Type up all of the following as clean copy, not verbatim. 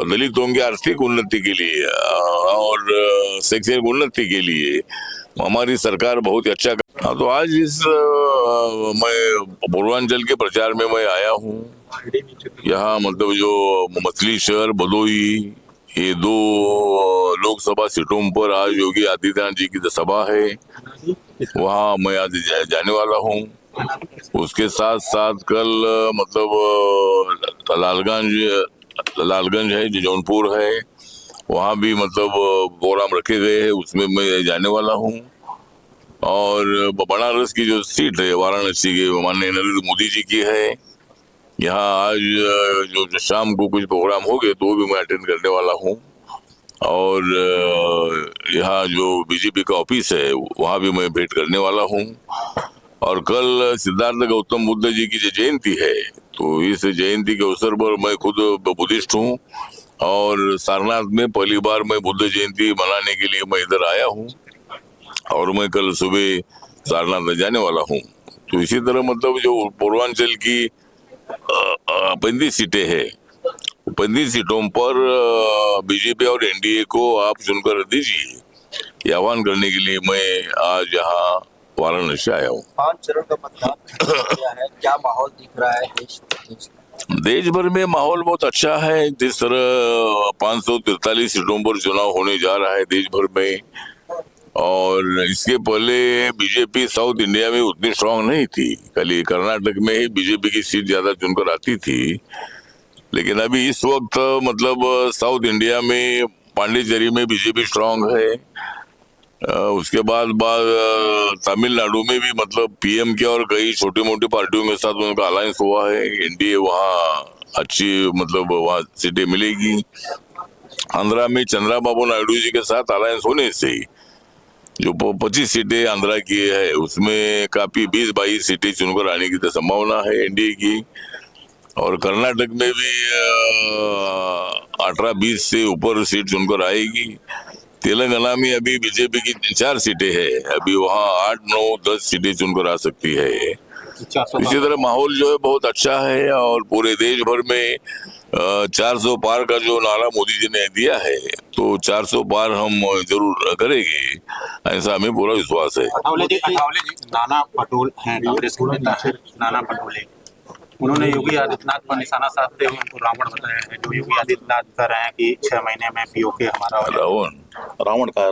और दलितों की आर्थिक उन्नति के लिए और शैक्षणिक उन्नति के लिए हमारी सरकार बहुत ही अच्छा हाँ, तो आज मैं पूर्वांचल के प्रचार में मैं आया हूँ। यहाँ मतलब जो मछली शहर भदोई, ये दो लोकसभा सीटों पर आज योगी आदित्यनाथ जी की सभा है, वहाँ मैं आज जाने वाला हूँ। उसके साथ साथ कल मतलब लालगंज है जो जौनपुर है, वहाँ भी मतलब प्रोग्राम रखे गए हैं, उसमें मैं जाने वाला हूँ। और बनारस की जो सीट है वाराणसी के माननीय नरेंद्र मोदी जी की है, यहाँ आज जो शाम को कुछ प्रोग्राम हो गए तो वो भी मैं अटेंड करने वाला हूँ। और यहाँ जो बीजेपी का ऑफिस है वहाँ भी मैं भेंट करने वाला हूँ। और कल सिद्धार्थ गौतम बुद्ध जी की जो जयंती है, तो इस जयंती के अवसर पर मैं खुद बुद्धिस्ट हूँ और सारनाथ में पहली बार मैं बुद्ध जयंती मनाने के लिए मैं इधर आया हूँ और मैं कल सुबह सारनाथ में जाने वाला हूँ। तो इसी तरह मतलब जो पूर्वांचल की 35 सीटें हैं, 35 सीटों पर बीजेपी और एनडीए को आप चुनकर दीजिए, ये आह्वान करने के लिए मैं आज यहाँ वाराणसी आया हूँ। 5 चरण का मतदान है, क्या माहौल दिख रहा है देश भर में माहौल बहुत अच्छा है। जिस तरह 543 सीटों पर चुनाव होने जा रहा है देश भर में, और इसके पहले बीजेपी साउथ इंडिया में उतनी स्ट्रांग नहीं थी, खाली कर्नाटक में ही बीजेपी की सीट ज्यादा चुनकर आती थी। लेकिन अभी इस वक्त मतलब साउथ इंडिया में पांडिचेरी में बीजेपी स्ट्रांग है। उसके बाद तमिलनाडु में भी मतलब पीएम के और कई छोटी मोटी पार्टियों के साथ उनका अलायंस हुआ है, एनडीए वहाँ अच्छी मतलब वहाँ सीटें मिलेगी। आंध्रा में चंद्रबाबू नायडू जी के साथ अलायंस होने से जो 25 सीटें आंध्रा की है उसमें काफी 20-22 सीटें चुनकर आने की तो संभावना है एनडीए की। और कर्नाटक में भी 18-20 से ऊपर सीट चुनकर आएगी। तेलंगाना में अभी बीजेपी की 4 सीटें हैं, अभी वहाँ 8-9-10 सीटें चुनकर आ सकती है। इसी तरह माहौल जो है बहुत अच्छा है और पूरे देश भर में 400 पार का जो नारा मोदी जी ने दिया है, तो 400 पार हम जरूर करेंगे, ऐसा हमें पूरा विश्वास है। नाना पटोले हैं, कांग्रेस के नेता है नाना पटोले, उन्होंने योगी आदित्यनाथ पर निशाना साधते हुए उनको रावण बताया है। जो योगी आदित्यनाथ कह रहे हैं कि 6 महीने में पीओके हमारा रावण का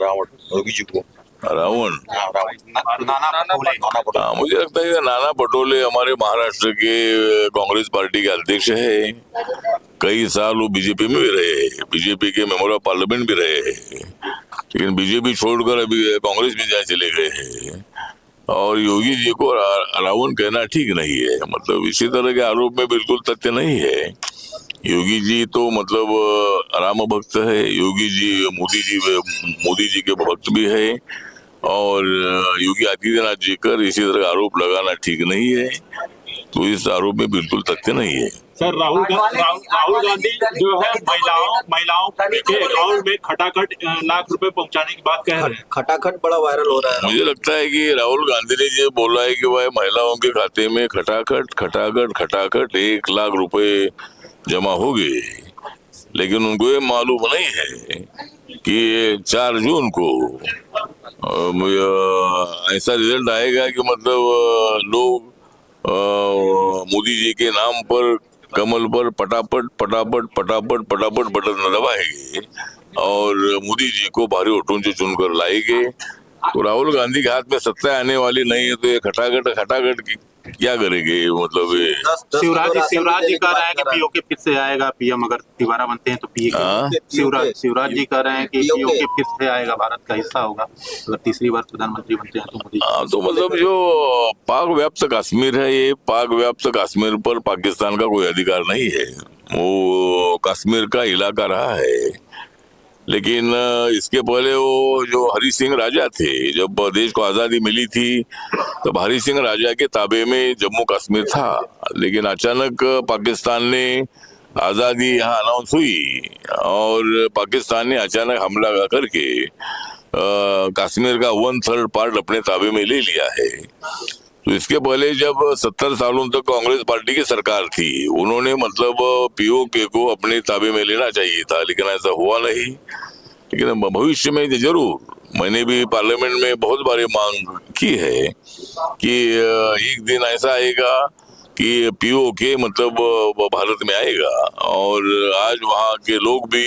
योगी जी को रावण नाना पटोले। मुझे लगता है कि नाना पटोले हमारे महाराष्ट्र के कांग्रेस पार्टी के अध्यक्ष है, कई साल वो बीजेपी में भी रहे, बीजेपी के मेंबर ऑफ पार्लियामेंट भी रहे, लेकिन बीजेपी छोड़कर अभी कांग्रेस में जाए चले गए हैं। और योगी जी को रावण कहना ठीक नहीं है, मतलब इसी तरह के आरोप में बिल्कुल तथ्य नहीं है। योगी जी तो मतलब राम भक्त है, योगी जी मोदी जी के भक्त भी है, और योगी आदित्यनाथ जी कर इसी तरह का आरोप लगाना ठीक नहीं है, तो इस आरोप में बिल्कुल तथ्य नहीं है। सर राहुल गांधी जो है महिलाओं के अकाउंट में खटाखट लाख रुपए पहुंचाने की बात कह रहे हैं। खटाखट बड़ा वायरल हो रहा है। मुझे लगता है कि राहुल गांधी ने जो बोला है कि वह महिलाओं के खाते में खटाखट 1 लाख रुपए जमा हो गए, लेकिन उनको ये मालूम नहीं है कि 4 जून को ऐसा रिजल्ट आएगा कि मतलब लोग मोदी जी के नाम पर कमल पर पटापट बटन दबाएंगे और मोदी जी को भारी वोटों से चुनकर लाएंगे। तो राहुल गांधी के हाथ में सत्ता आने वाली नहीं है, तो ये खटाखट की क्या करेंगे, मतलब शिवराज जी कह रहे हैं कि पीओके फिर से आएगा, पीएम अगर दोबारा बनते हैं तो शिवराज जी कह रहे हैं कि पीओके फिर से आएगा, भारत का हिस्सा होगा अगर तीसरी बार प्रधानमंत्री बनते हैं तो मोदी। तो मतलब जो पाक व्याप्त कश्मीर है, ये पाक व्याप्त कश्मीर पर पाकिस्तान का कोई अधिकार नहीं है, वो कश्मीर का इलाका रहा है। लेकिन इसके पहले वो जो हरि सिंह राजा थे, जब देश को आजादी मिली थी तब हरि सिंह राजा के ताबे में जम्मू कश्मीर था, लेकिन अचानक पाकिस्तान ने आजादी यहाँ अनाउंस हुई और पाकिस्तान ने अचानक हमला करके कश्मीर का 1/3 पार्ट अपने ताबे में ले लिया है। तो इसके पहले जब 70 सालों तक कांग्रेस पार्टी की सरकार थी, उन्होंने मतलब पीओके को अपने ताबे में लेना चाहिए था, लेकिन ऐसा हुआ नहीं। लेकिन भविष्य में जरूर, मैंने भी पार्लियामेंट में बहुत बार मांग की है कि एक दिन ऐसा आएगा कि पीओके मतलब भारत में आएगा, और आज वहाँ के लोग भी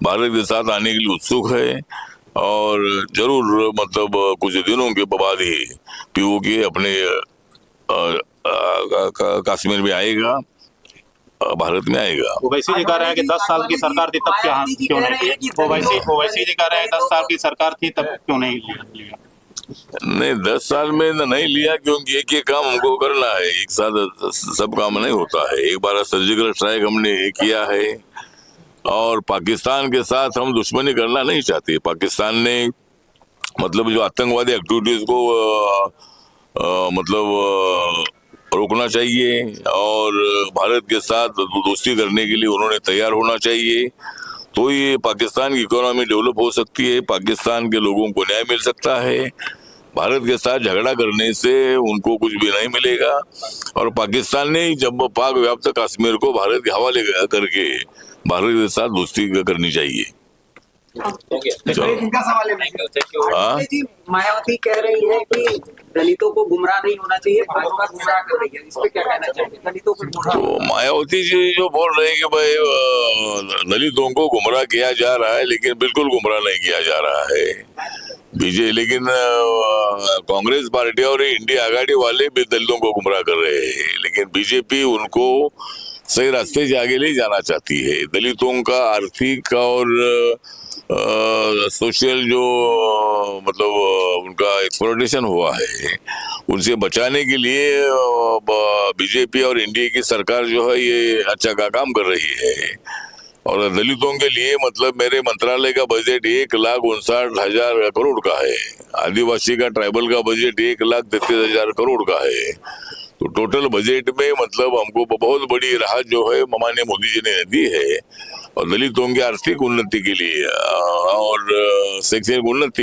भारत के साथ आने के लिए उत्सुक है, और जरूर मतलब कुछ दिनों के बाद ही पीओके अपने कश्मीर में आएगा, भारत में आएगा। ओवैसी जी कह रहे हैं कि 10 साल की सरकार थी तब क्यों नहीं? ओवैसी जी कह रहे हैं 10 साल की सरकार थी तब क्यों नहीं लिया? नहीं, 10 साल में नहीं लिया, क्योंकि एक एक काम हमको करना है, एक साथ सब काम नहीं होता है। एक बार सर्जिकल स्ट्राइक हमने किया है, और पाकिस्तान के साथ हम दुश्मनी करना नहीं चाहते। पाकिस्तान ने मतलब जो आतंकवादी एक्टिविटीज को मतलब रोकना चाहिए, और भारत के साथ दोस्ती करने के लिए उन्होंने तैयार होना चाहिए। तो ये पाकिस्तान की इकोनॉमी डेवलप हो सकती है, पाकिस्तान के लोगों को न्याय मिल सकता है। भारत के साथ झगड़ा करने से उनको कुछ भी नहीं मिलेगा, और पाकिस्तान ने जब पाक व्याप्त कश्मीर को भारत के हवाले करके भारत के साथ दोस्ती करनी चाहिए। इनका सवाल है। हाँ? जी, मायावती कह रही है कि दलितों को गुमराह नहीं होना चाहिए, भाजपा गुमराह कर रही है, इस पे क्या कहना चाहिए? दलितों को गुमराह तो मायावती जी जो बोल रहे हैं कि भाई दलितों को गुमराह किया जा रहा है, लेकिन बिल्कुल गुमराह नहीं किया जा रहा है लेकिन कांग्रेस पार्टी और इंडिया आघाड़ी वाले भी दलितों को गुमराह कर रहे हैं, लेकिन बीजेपी उनको सही रास्ते से आगे ले जाना चाहती है। दलितों का आर्थिक और सोशल जो मतलब उनका एक्सप्लॉयटेशन हुआ है, उनसे बचाने के लिए बीजेपी और इंडिया की सरकार जो है ये अच्छा का काम कर रही है। और दलितों के लिए मतलब मेरे मंत्रालय का बजट 1,59,000 करोड़ का है, आदिवासी का ट्राइबल का बजट 1,33,000 करोड़ का है। तो टोटल बजट में मतलब हमको बहुत बड़ी राहत जो है माननीय मोदी जी ने दी है, और दलितों की आर्थिक उन्नति के लिए और शैक्षणिक उन्नति